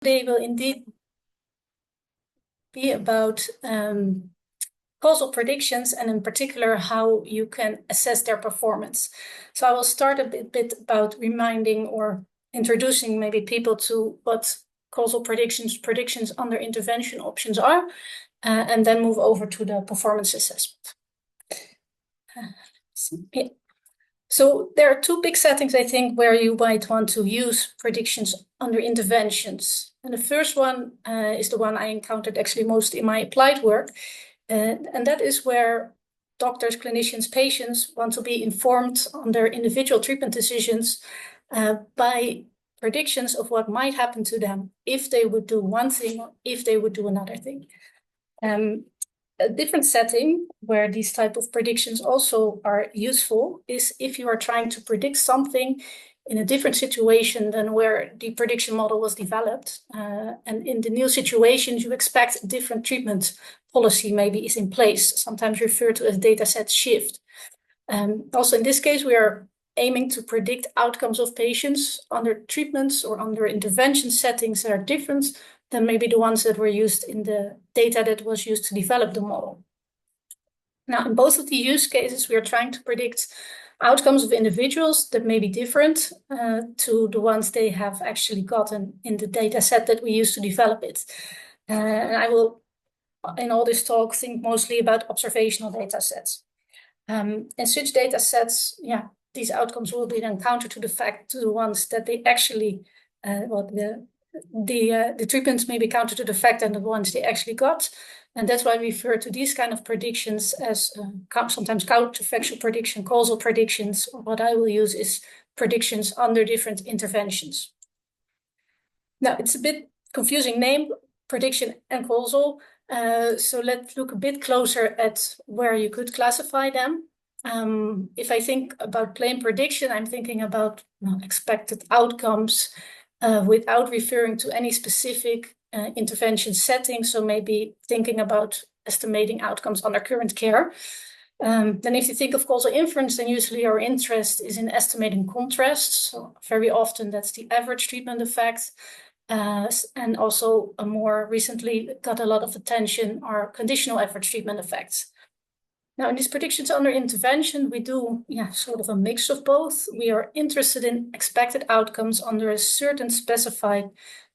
Today will indeed be about causal predictions, and in particular how you can assess their performance. So I will start a bit about reminding or introducing maybe people to what causal predictions under intervention options are, and then move over to the performance assessment. Yeah. So there are two big settings, I think, where you might want to use predictions under interventions. And the first one is the one I encountered actually most in my applied work. And that is where doctors, clinicians, patients want to be informed on their individual treatment decisions by predictions of what might happen to them if they would do one thing or if they would do another thing. A different setting where these type of predictions also are useful is if you are trying to predict something in a different situation than where the prediction model was developed. And in the new situations, you expect a different treatment policy maybe is in place, sometimes referred to as dataset shift. Also in this case, we are aiming to predict outcomes of patients under treatments or under intervention settings that are different than maybe the ones that were used in the data that was used to develop the model. Now, in both of the use cases, we are trying to predict outcomes of individuals that may be different to the ones they have actually gotten in the data set that we use to develop it. And I will, in all this talk, think mostly about observational data sets. In such data sets, these outcomes will be then counter to the ones that they actually, the treatments may be counter to the fact and the ones they actually got. And that's why we refer to these kind of predictions as sometimes counterfactual prediction, causal predictions, or what I will use is predictions under different interventions. Now, it's a bit confusing name, prediction and causal. So let's look a bit closer at where you could classify them. If I think about plain prediction, I'm thinking about expected outcomes without referring to any specific intervention setting. So maybe thinking about estimating outcomes under current care. Then if you think of causal inference, then usually our interest is in estimating contrast. So very often that's the average treatment effect. And also more recently got a lot of attention are conditional average treatment effects. Now, in these predictions under intervention, we do sort of a mix of both. We are interested in expected outcomes under a certain specified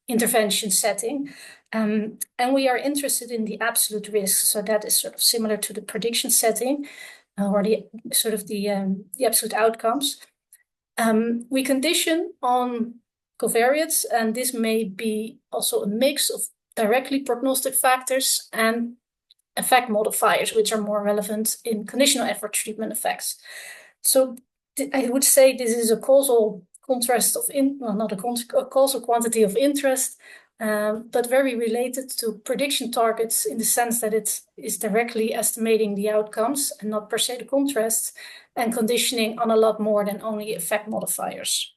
intervention setting. And we are interested in the absolute risk. So that is sort of similar to the prediction setting or the absolute outcomes. We condition on covariates, and this may be also a mix of directly prognostic factors and effect modifiers, which are more relevant in conditional average treatment effects. So I would say this is a causal contrast of, not a causal quantity of interest, but very related to prediction targets in the sense that it is directly estimating the outcomes and not per se the contrast, and conditioning on a lot more than only effect modifiers.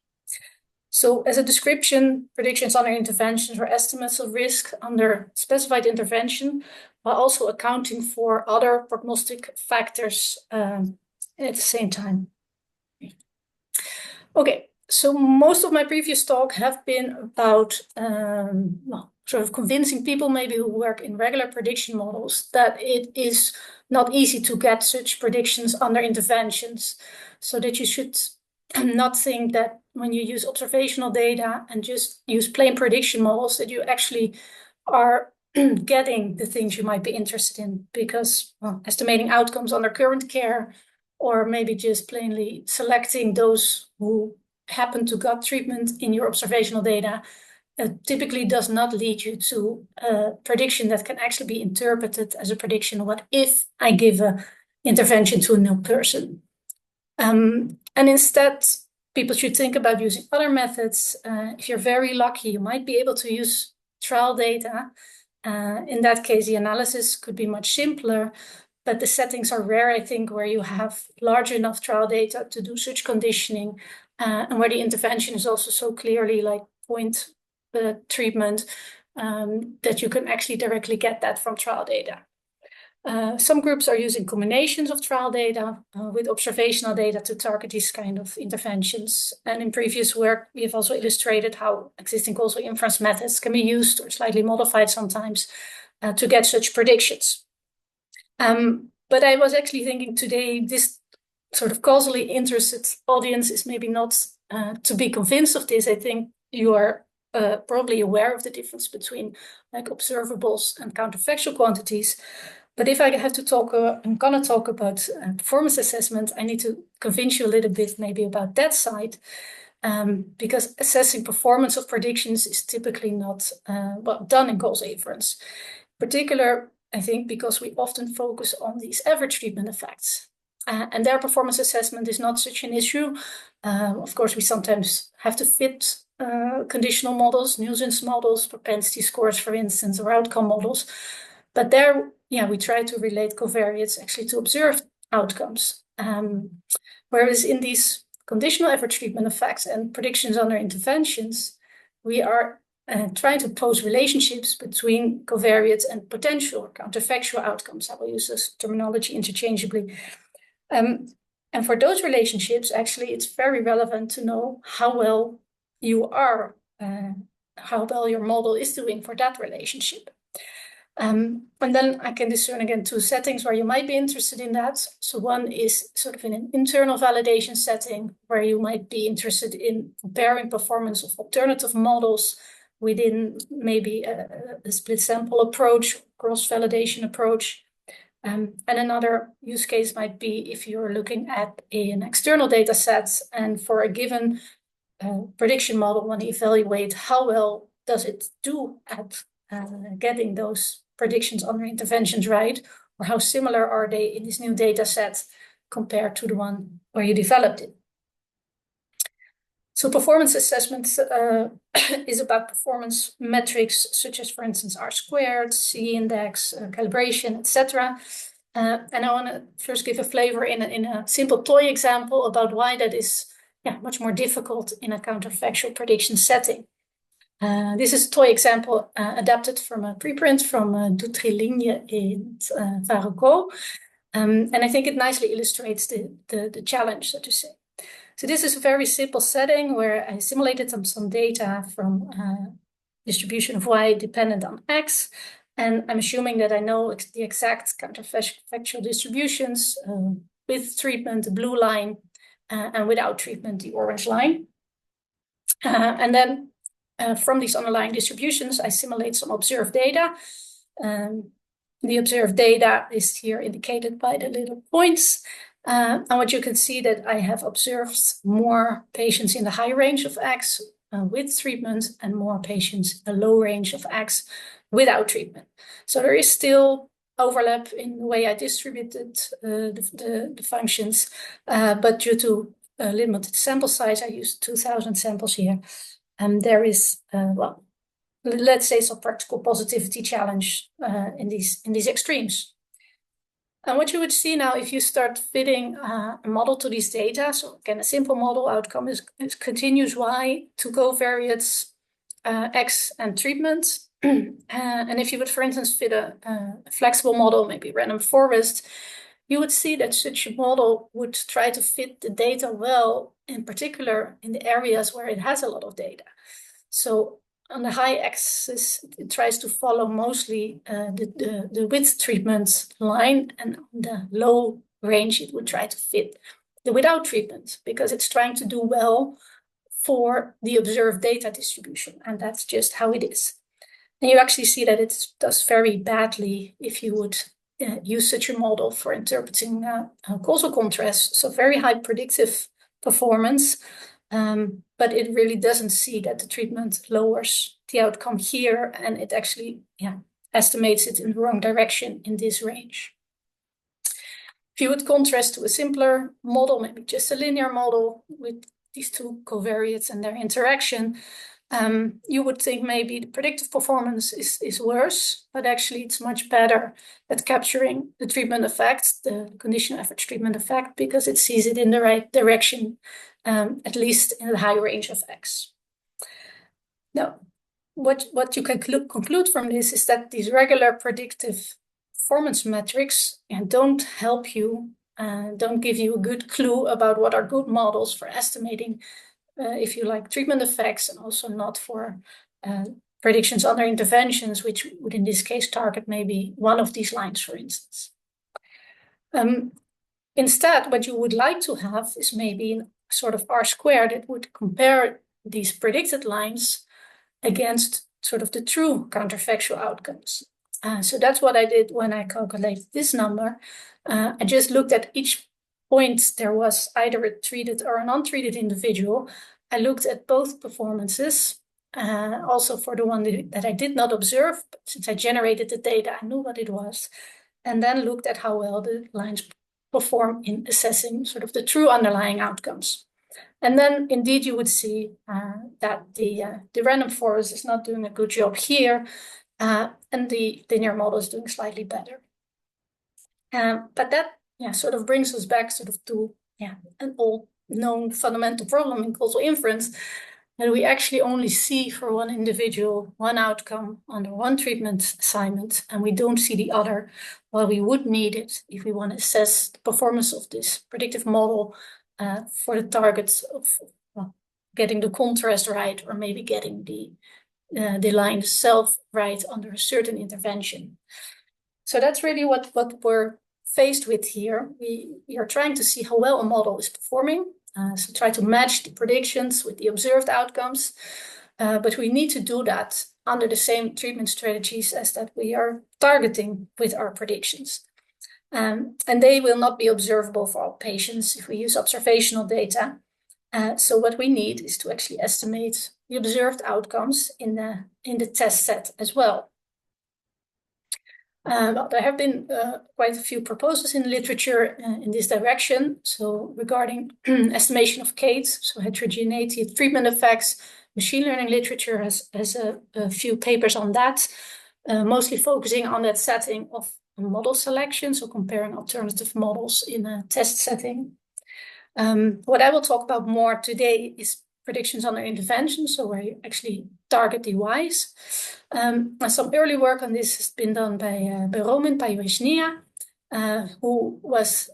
So as a description, predictions under interventions are estimates of risk under specified intervention, while also accounting for other prognostic factors at the same time. Okay, so most of my previous talk have been about sort of convincing people maybe who work in regular prediction models that it is not easy to get such predictions under interventions, so that you should not think that when you use observational data and just use plain prediction models that you actually are getting the things you might be interested in, because estimating outcomes under current care or maybe just plainly selecting those who happen to get treatment in your observational data typically does not lead you to a prediction that can actually be interpreted as a prediction of what if I give an intervention to a new person. And instead, people should think about using other methods. If you're very lucky, you might be able to use trial data. In that case, the analysis could be much simpler, but the settings are rare, I think, where you have large enough trial data to do such conditioning, and where the intervention is also so clearly like point treatment that you can actually directly get that from trial data. Some groups are using combinations of trial data with observational data to target these kind of interventions. And in previous work, we have also illustrated how existing causal inference methods can be used or slightly modified sometimes to get such predictions. But I was actually thinking today, this sort of causally interested audience is maybe not to be convinced of this. I think you are probably aware of the difference between like observables and counterfactual quantities. But if I have to talk, I'm gonna talk about performance assessment, I need to convince you a little bit maybe about that side, because assessing performance of predictions is typically not done in causal inference. In particular, I think because we often focus on these average treatment effects. And their performance assessment is not such an issue. Of course, we sometimes have to fit conditional models, nuisance models, propensity scores, for instance, or outcome models. But there, we try to relate covariates actually to observed outcomes. Whereas in these conditional average treatment effects and predictions under interventions, we are trying to pose relationships between covariates and potential or counterfactual outcomes. I will use this terminology interchangeably. And for those relationships, actually, it's very relevant to know how well you are, how well your model is doing for that relationship. And then I can discern again two settings where you might be interested in that. So one is sort of in an internal validation setting where you might be interested in comparing performance of alternative models within maybe a split sample approach, cross-validation approach. And another use case might be if you're looking at an external data set and for a given prediction model, want to evaluate how well does it do at getting those predictions under interventions right, or how similar are they in this new data set compared to the one where you developed it. So performance assessment is about performance metrics such as, for instance, R-squared, C-index, calibration, etc. And I want to first give a flavor in a simple toy example about why that is much more difficult in a counterfactual prediction setting. This is a toy example adapted from a preprint from Dutré-Ligne and Varocco. And I think it nicely illustrates the challenge, so to say. So this is a very simple setting where I simulated some data from distribution of y dependent on x. And I'm assuming that I know the exact counterfactual distributions with treatment, the blue line, and without treatment, the orange line. And then from these underlying distributions, I simulate some observed data. The observed data is here indicated by the little points. And what you can see that I have observed more patients in the high range of X with treatment and more patients in the low range of X without treatment. So there is still overlap in the way I distributed the functions, but due to a limited sample size, I used 2,000 samples here. And there is, let's say some practical positivity challenge in these extremes. And what you would see now, if you start fitting a model to these data, so again, a simple model outcome is continuous y to covariates x and treatment. And if you would, for instance, fit a flexible model, maybe random forest, you would see that such a model would try to fit the data well, in particular in the areas where it has a lot of data. So on the high axis, it tries to follow mostly the with treatment line, and on the low range, it would try to fit the without treatment because it's trying to do well for the observed data distribution, and that's just how it is. And you actually see that it does very badly if you would use such a model for interpreting causal contrast, so very high predictive performance. But it really doesn't see that the treatment lowers the outcome here, and it actually estimates it in the wrong direction in this range. If you would contrast to a simpler model, maybe just a linear model with these two covariates and their interaction, you would think maybe the predictive performance is worse, but actually it's much better at capturing the treatment effect, the conditional average treatment effect, because it sees it in the right direction, at least in the high range of X. Now, what you can conclude from this is that these regular predictive performance metrics and don't help you, don't give you a good clue about what are good models for estimating, if you like, treatment effects, and also not for predictions under interventions, which would in this case target maybe one of these lines, for instance. Instead, what you would like to have is maybe a sort of R-squared that would compare these predicted lines against sort of the true counterfactual outcomes. So that's what I did when I calculated this number. I just looked at each point there was either a treated or an untreated individual. I looked at both performances, also for the one that I did not observe, but since I generated the data, I knew what it was, and then looked at how well the lines perform in assessing sort of the true underlying outcomes. And then indeed you would see that the random forest is not doing a good job here, and the linear model is doing slightly better. But that sort of brings us back sort of to an old known fundamental problem in causal inference, that we actually only see for one individual one outcome under one treatment assignment, and we don't see the other. Well, we would need it if we want to assess the performance of this predictive model for the targets of getting the contrast right, or maybe getting the line itself right under a certain intervention. So that's really what we're faced with here. We are trying to see how well a model is performing, so try to match the predictions with the observed outcomes, but we need to do that under the same treatment strategies as that we are targeting with our predictions. And they will not be observable for all patients if we use observational data. So what we need is to actually estimate the observed outcomes in the test set as well. There have been quite a few proposals in the literature in this direction. So regarding estimation of CATE, so heterogeneity of treatment effects, machine learning literature has a few papers on that, mostly focusing on that setting of model selection, so comparing alternative models in a test setting. What I will talk about more today is predictions under intervention, so where you actually target the Ys. Some early work on this has been done by Roman Payurishnia, who was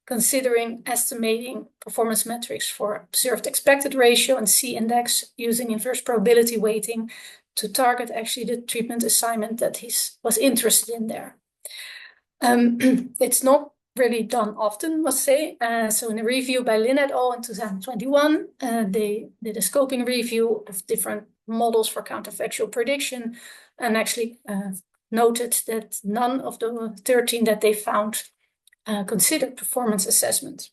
considering estimating performance metrics for observed expected ratio and C-index using inverse probability weighting to target actually the treatment assignment that he was interested in there. It's not really done often, must say. So in a review by Lin et al. In 2021, they did a scoping review of different models for counterfactual prediction, and actually noted that none of the 13 that they found considered performance assessment.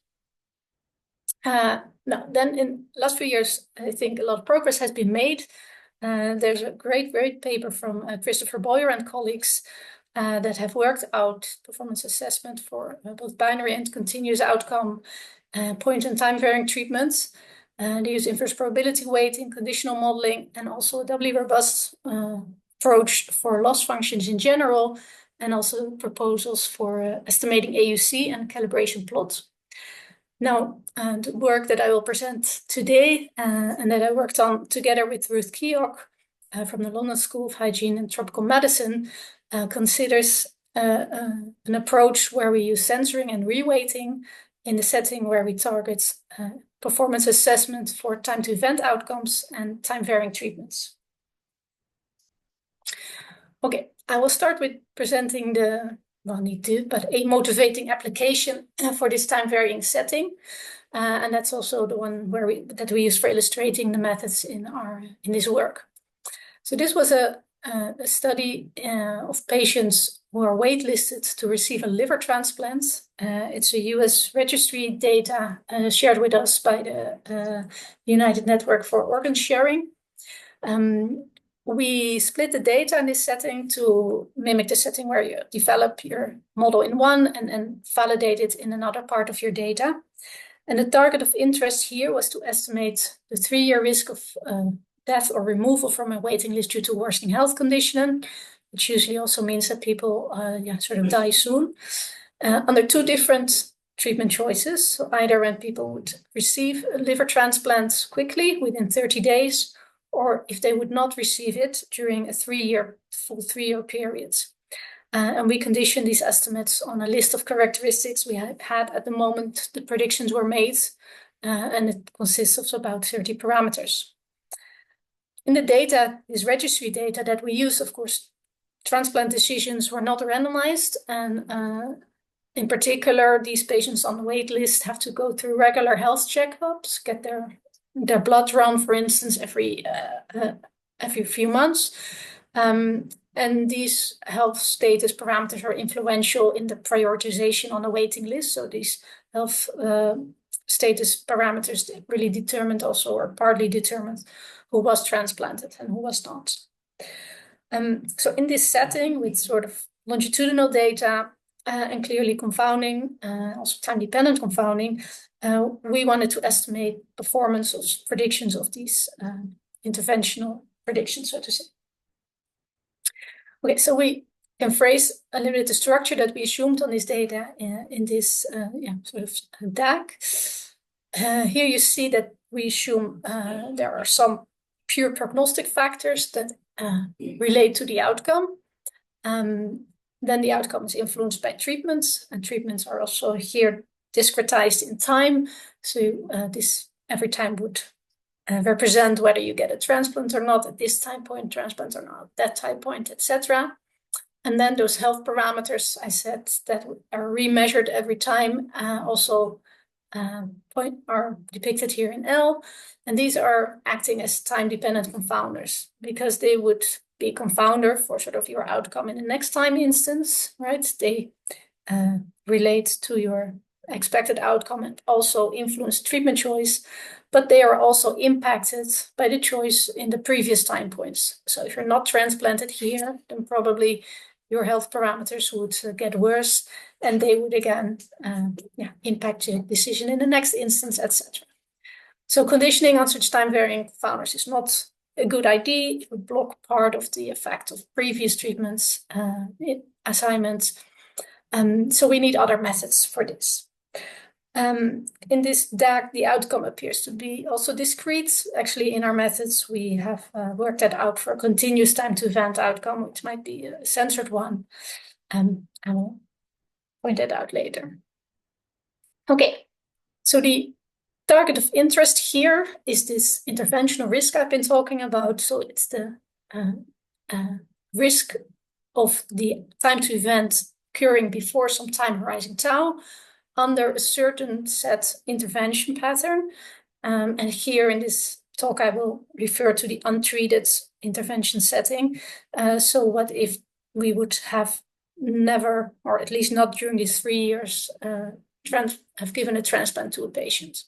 Now, then in the last few years, I think a lot of progress has been made. There's a great paper from Christopher Boyer and colleagues that have worked out performance assessment for both binary and continuous outcome point and time varying treatments. They use inverse probability weighting, conditional modeling, and also a doubly robust approach for loss functions in general, and also proposals for estimating AUC and calibration plots. Now, the work that I will present today and that I worked on together with Ruth Keogh from the London School of Hygiene and Tropical Medicine considers an approach where we use censoring and reweighting in the setting where we target performance assessment for time to event outcomes and time varying treatments. Okay, I will start with presenting a motivating application for this time varying setting. And that's also the one that we use for illustrating the methods in this work. So this was a study of patients who are waitlisted to receive a liver transplant. It's a US registry data shared with us by the United Network for Organ Sharing. We split the data in this setting to mimic the setting where you develop your model in one and validate it in another part of your data. And the target of interest here was to estimate the 3-year risk of death or removal from a waiting list due to worsening health condition, which usually also means that people sort of die soon, under 2 different treatment choices. So either when people would receive a liver transplant quickly within 30 days, or if they would not receive it during a full 3-year period. And we condition these estimates on a list of characteristics we had at the moment the predictions were made, and it consists of about 30 parameters. In the data, this registry data that we use, of course, transplant decisions were not randomized, and in particular, these patients on the wait list have to go through regular health checkups, get their blood drawn, for instance, every few months. And these health status parameters are influential in the prioritization on the waiting list. So these health status parameters really determined also, or partly determined, who was transplanted and who was not. So in this setting, with sort of longitudinal data and clearly confounding, also time-dependent confounding, we wanted to estimate performance of predictions of these interventional predictions, so to say. Okay, so we can phrase a little bit the structure that we assumed on this data in this sort of DAG. Here you see that we assume there are some pure prognostic factors that relate to the outcome. Then the outcome is influenced by treatments, and treatments are also here discretized in time. So this every time would represent whether you get a transplant or not at this time point, transplant or not at that time point, etc. And then those health parameters I said that are remeasured every time also are depicted here in L. And these are acting as time-dependent confounders because they would be confounder for sort of your outcome in the next time instance, right? They relate to your expected outcome and also influence treatment choice, but they are also impacted by the choice in the previous time points. So if you're not transplanted here, then probably your health parameters would get worse, and they would again impact your decision in the next instance, etc. So conditioning on such time-varying confounders is not a good idea. It would block part of the effect of previous treatments assignments. So we need other methods for this. In this DAG, the outcome appears to be also discrete. Actually, in our methods, we have worked that out for a continuous time to event outcome, which might be a censored one. I will point that out later. Okay, so the target of interest here is this interventional risk I've been talking about. So it's the risk of the time to event occurring before some time horizon tau under a certain set intervention pattern. And here in this talk, I will refer to the untreated intervention setting. So what if we would have never, or at least not during these 3 years, have given a transplant to a patient?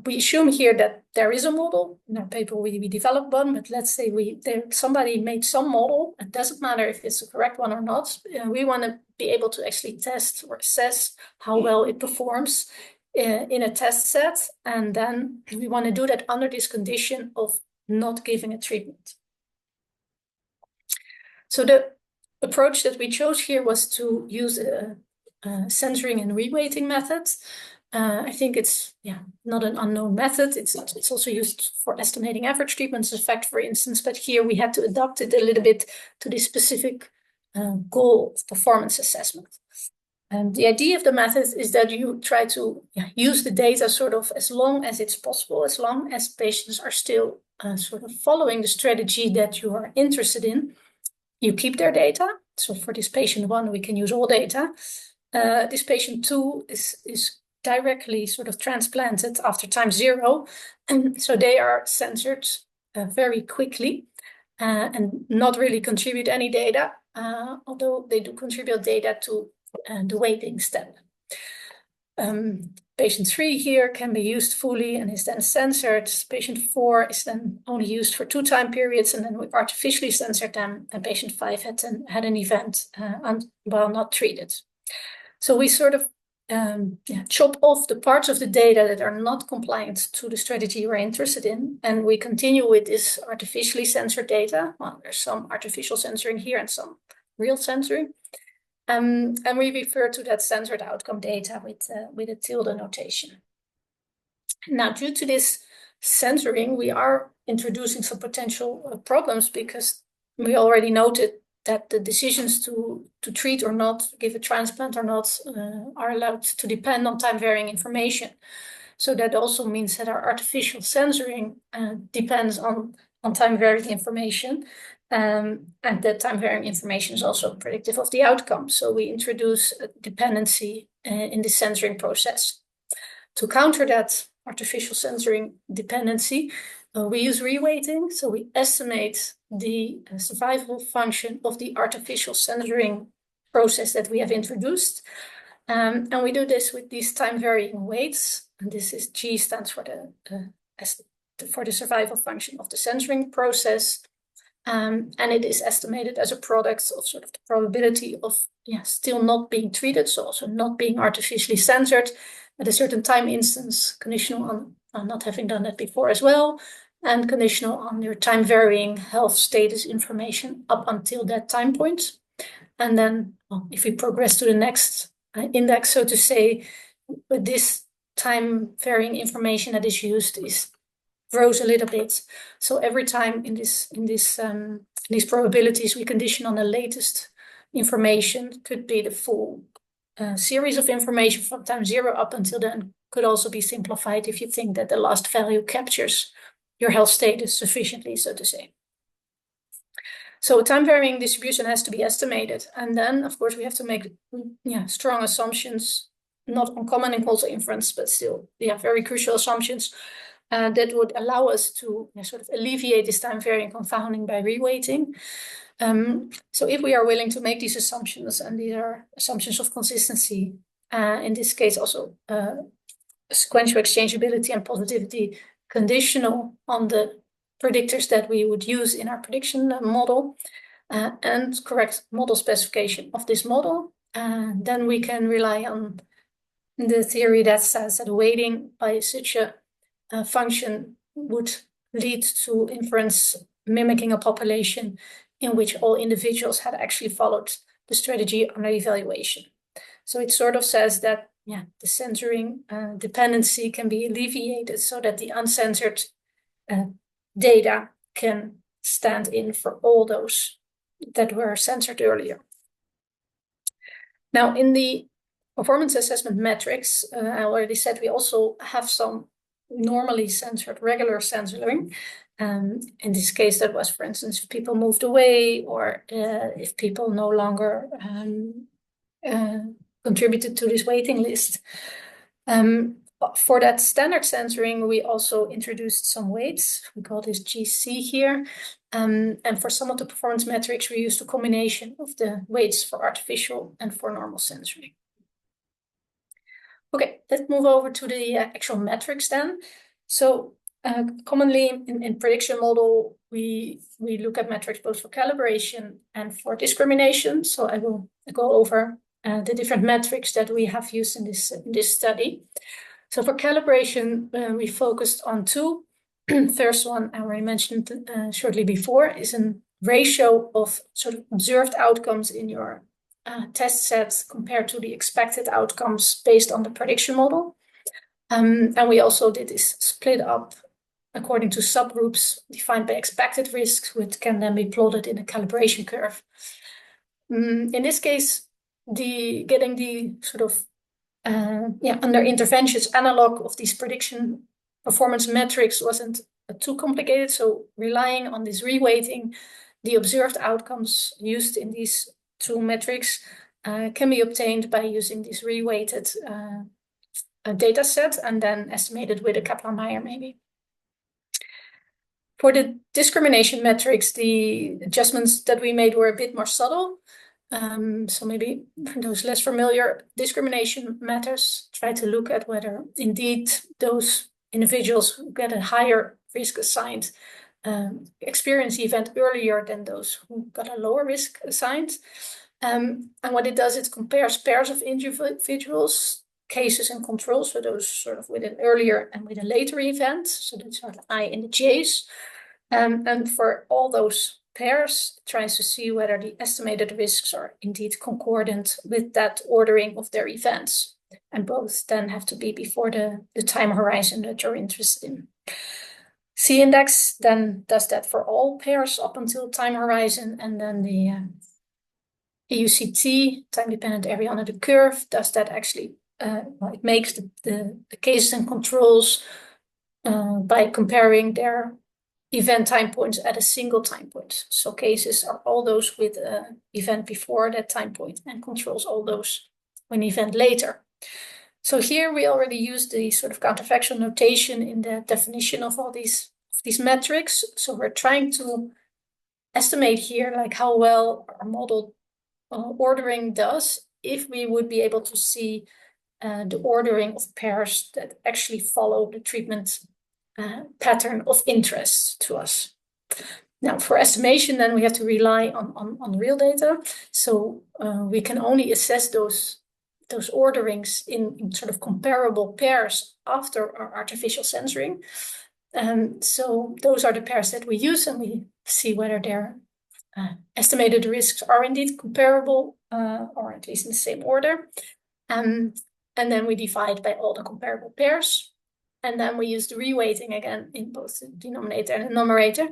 We assume here that there is a model. In our paper, we developed one, but let's say somebody made some model. It doesn't matter if it's the correct one or not. We want to be able to actually test or assess how well it performs in a test set. And then we want to do that under this condition of not giving a treatment. So the approach that we chose here was to use a censoring and reweighting method. I think it's not an unknown method. It's also used for estimating average treatment effect, for instance. But here we had to adapt it a little bit to this specific goal of performance assessment. And the idea of the method is that you try to use the data sort of as long as it's possible, as long as patients are still sort of following the strategy that you are interested in. You keep their data. So for this patient 1, we can use all data. This patient 2 is directly sort of transplanted after time 0. And so they are censored very quickly and not really contribute any data, although they do contribute data to the waiting step. Patient 3 here can be used fully and is then censored. Patient 4 is then only used for 2 time periods, and then we artificially censored them. And patient 5 had an event while not treated. So we sort of chop off the parts of the data that are not compliant to the strategy we're interested in, and we continue with this artificially censored data. Well, there's some artificial censoring here and some real censoring. And we refer to that censored outcome data with a tilde notation. Now, due to this censoring, we are introducing some potential problems because we already noted that the decisions to treat or not, give a transplant or not, are allowed to depend on time-varying information. So that also means that our artificial censoring depends on time-varying information, and that time-varying information is also predictive of the outcome. So we introduce a dependency in the censoring process. To counter that artificial censoring dependency, we use reweighting. So we estimate the survival function of the artificial censoring process that we have introduced. And we do this with these time-varying weights. And this is G stands for the survival function of the censoring process. And it is estimated as a product of sort of the probability of still not being treated, so also not being artificially censored at a certain time instance, conditional on not having done that before as well, and conditional on your time-varying health status information up until that time point. And then if we progress to the next index, so to say, with this time-varying information that is used grows a little bit. So every time in these probabilities, we condition on the latest information. Could be the full series of information from time 0 up until then. Could also be simplified if you think that the last value captures your health status sufficiently, so to say. So a time-varying distribution has to be estimated. And then, of course, we have to make strong assumptions, not uncommon in causal inference, but still very crucial assumptions that would allow us to sort of alleviate this time-varying confounding by reweighting. So if we are willing to make these assumptions, and these are assumptions of consistency, in this case also sequential exchangeability and positivity conditional on the predictors that we would use in our prediction model, and correct model specification of this model, then we can rely on the theory that says that weighting by such a function would lead to inference mimicking a population in which all individuals had actually followed the strategy under evaluation. So it sort of says that the censoring dependency can be alleviated so that the uncensored data can stand in for all those that were censored earlier. Now, in the performance assessment metrics, I already said we also have some normally censored regular censoring. In this case, that was, for instance, if people moved away or if people no longer contributed to this waiting list. For that standard censoring, we also introduced some weights. We call this GC here. And for some of the performance metrics, we used a combination of the weights for artificial and for normal censoring. Okay, let's move over to the actual metrics then. So commonly in prediction model, we look at metrics both for calibration and for discrimination. So I will go over the different metrics that we have used in this study. So for calibration, we focused on two. First one, I already mentioned shortly before, is a ratio of sort of observed outcomes in your test sets compared to the expected outcomes based on the prediction model. And we also did this split up according to subgroups defined by expected risks, which can then be plotted in a calibration curve. In this case, getting the sort of under interventions analog of these prediction performance metrics wasn't too complicated. So relying on this reweighting, the observed outcomes used in these two metrics can be obtained by using this reweighted data set and then estimated with a Kaplan-Meier maybe. For the discrimination metrics, the adjustments that we made were a bit more subtle. So maybe for those less familiar, discrimination matters try to look at whether indeed those individuals who get a higher risk assigned experience the event earlier than those who got a lower risk assigned. And what it does, it compares pairs of individuals, cases and controls, so those sort of with an earlier and with a later event. So that's sort of I in the J's. And for all those pairs, tries to see whether the estimated risks are indeed concordant with that ordering of their events. And both then have to be before the time horizon that you're interested in. C-index then does that for all pairs up until time horizon, and then AUCT, time-dependent area under the curve, does that actually, well, it makes the cases and controls by comparing their event time points at a single time point. So cases are all those with an event before that time point, and controls all those with an event later. So here we already use the sort of counterfactual notation in the definition of all these metrics. So we're trying to estimate here like how well our model ordering does if we would be able to see the ordering of pairs that actually follow the treatment pattern of interest to us. Now, for estimation, then we have to rely on real data. So we can only assess those orderings in sort of comparable pairs after our artificial censoring. So those are the pairs that we use, and we see whether their estimated risks are indeed comparable, or at least in the same order. And then we divide by all the comparable pairs. And then we use the reweighting again in both the denominator and the numerator,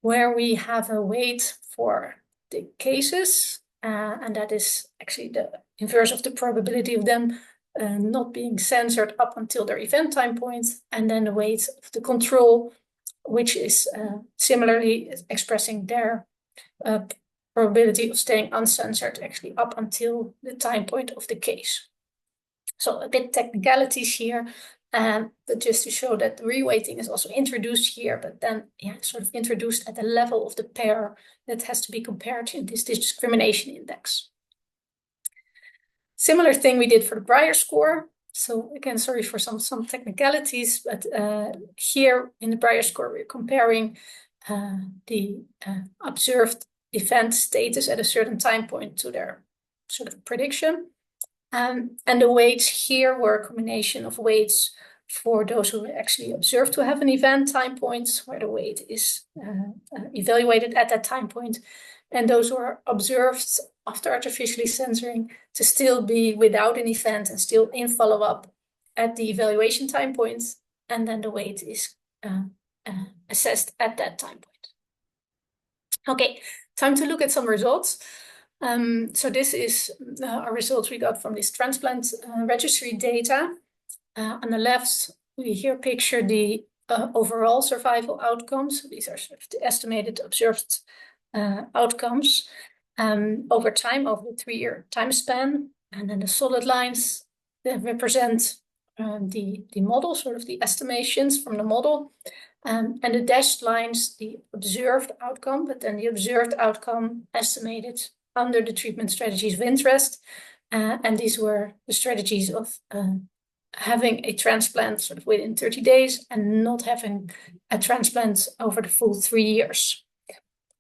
where we have a weight for the cases, and that is actually the inverse of the probability of them not being censored up until their event time point, and then the weight of the control, which is similarly expressing their probability of staying uncensored actually up until the time point of the case. So a bit technicalities here, but just to show that the reweighting is also introduced here, but then sort of introduced at the level of the pair that has to be compared in this discrimination index. Similar thing we did for the Breyer score. So again, sorry for some technicalities, but here in the Breyer score, we're comparing the observed event status at a certain time point to their sort of prediction. And the weights here were a combination of weights for those who were actually observed to have an event time point, where the weight is evaluated at that time point, and those who are observed after artificially censoring to still be without an event and still in follow-up at the evaluation time point, and then the weight is assessed at that time point. Okay, time to look at some results. So this is our results we got from this transplant registry data. On the left, we here picture the overall survival outcomes. These are sort of the estimated observed outcomes over time, over the 3-year time span. And then the solid lines that represent the model, sort of the estimations from the model. And the dashed lines, the observed outcome, but then the observed outcome estimated under the treatment strategies of interest. And these were the strategies of having a transplant sort of within 30 days and not having a transplant over the full 3 years.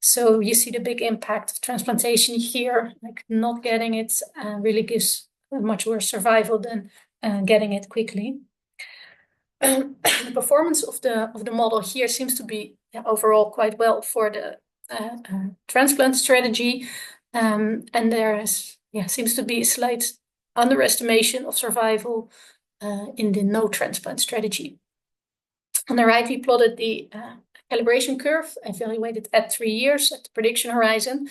So you see the big impact of transplantation here, like not getting it really gives much worse survival than getting it quickly. The performance of the model here seems to be overall quite well for the transplant strategy. And there is, seems to be a slight underestimation of survival in the no transplant strategy. On the right, we plotted the calibration curve evaluated at 3 years at the prediction horizon.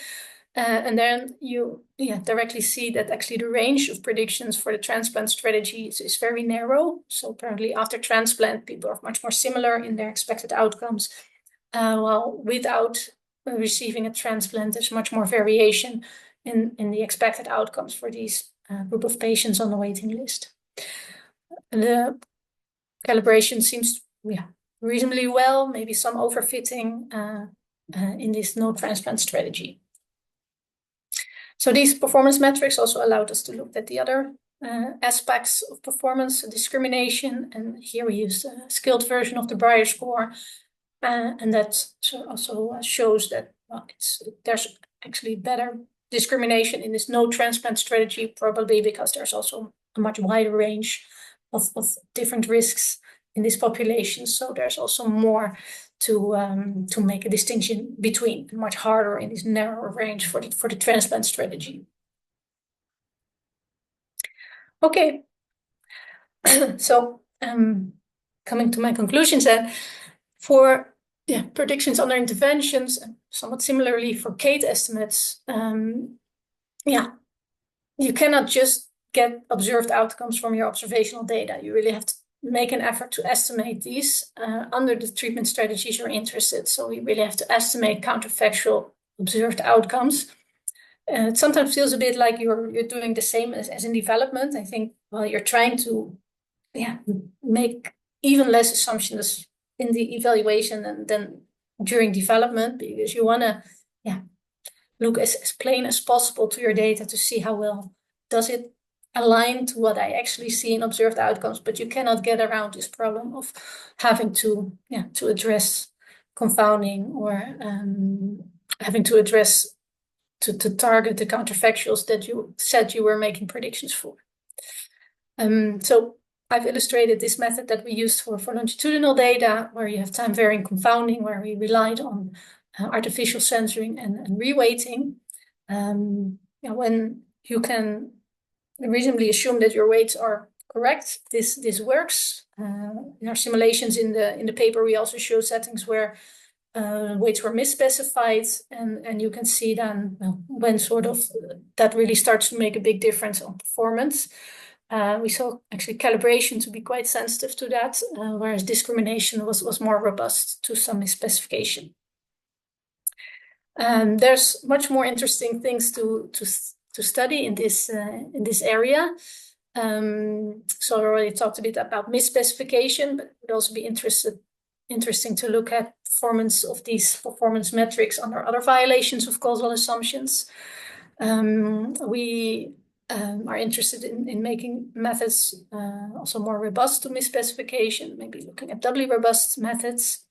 And then you directly see that actually the range of predictions for the transplant strategies is very narrow. So apparently after transplant, people are much more similar in their expected outcomes. While without receiving a transplant, there's much more variation in the expected outcomes for these group of patients on the waiting list. The calibration seems reasonably well, maybe some overfitting in this no transplant strategy. So these performance metrics also allowed us to look at the other aspects of performance, discrimination, and here we used a scaled version of the Breyer score, and that also shows that there's actually better discrimination in this no transplant strategy, probably because there's also a much wider range of different risks in this population. So there's also more to make a distinction between, much harder in this narrower range for the transplant strategy. Okay, so coming to my conclusions then, for predictions under interventions, somewhat similarly for CATE estimates, you cannot just get observed outcomes from your observational data. You really have to make an effort to estimate these under the treatment strategies you're interested. So we really have to estimate counterfactual observed outcomes. It sometimes feels a bit like you're doing the same as in development. I think, well, you're trying to make even less assumptions in the evaluation than during development, because you want to look as plain as possible to your data to see how well does it align to what I actually see in observed outcomes. But you cannot get around this problem of having to address confounding or having to address to target the counterfactuals that you said you were making predictions for. So I've illustrated this method that we used for longitudinal data, where you have time varying confounding, where we relied on artificial censoring and reweighting. When you can reasonably assume that your weights are correct, this works. In our simulations in the paper, we also show settings where weights were misspecified, and you can see then when sort of that really starts to make a big difference on performance. We saw actually calibration to be quite sensitive to that, whereas discrimination was more robust to some misspecification. There's much more interesting things to study in this area. So I already talked a bit about misspecification, but it would also be interesting to look at performance of these performance metrics under other violations of causal assumptions. We are interested in making methods also more robust to misspecification, maybe looking at doubly robust methods,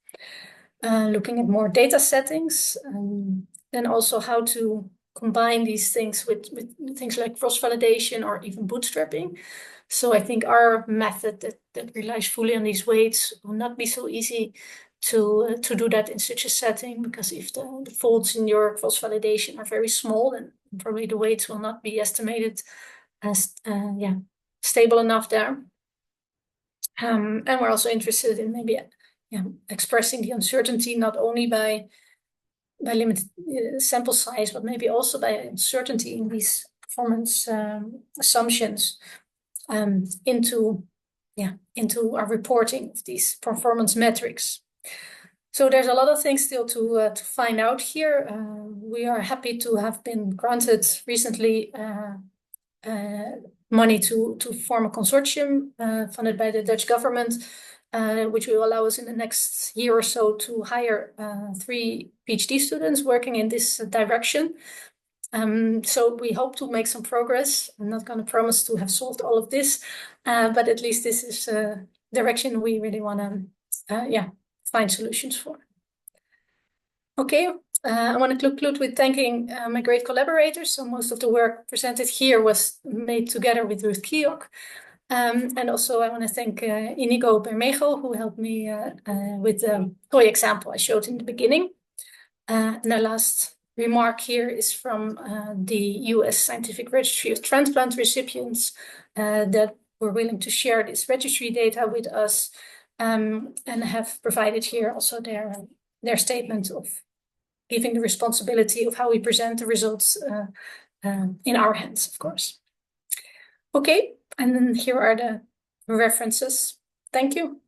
looking at more data settings, and also how to combine these things with things like cross-validation or even bootstrapping. So I think our method that relies fully on these weights will not be so easy to do that in such a setting, because if the faults in your cross-validation are very small, then probably the weights will not be estimated as stable enough there. And we're also interested in maybe expressing the uncertainty not only by limited sample size, but maybe also by uncertainty in these performance assumptions into our reporting of these performance metrics. So there's a lot of things still to find out here. We are happy to have been granted recently money to form a consortium funded by the Dutch government, which will allow us in the next year or so to hire 3 PhD students working in this direction. So we hope to make some progress. I'm not going to promise to have solved all of this, but at least this is a direction we really want to find solutions for. Okay, I want to conclude with thanking my great collaborators. So most of the work presented here was made together with Ruth Kiok. And also I want to thank Inigo Bermejo, who helped me with the toy example I showed in the beginning. And the last remark here is from the US Scientific Registry of Transplant Recipients that were willing to share this registry data with us, and have provided here also their statement of giving the responsibility of how we present the results in our hands, of course. Okay, and then here are the references. Thank you.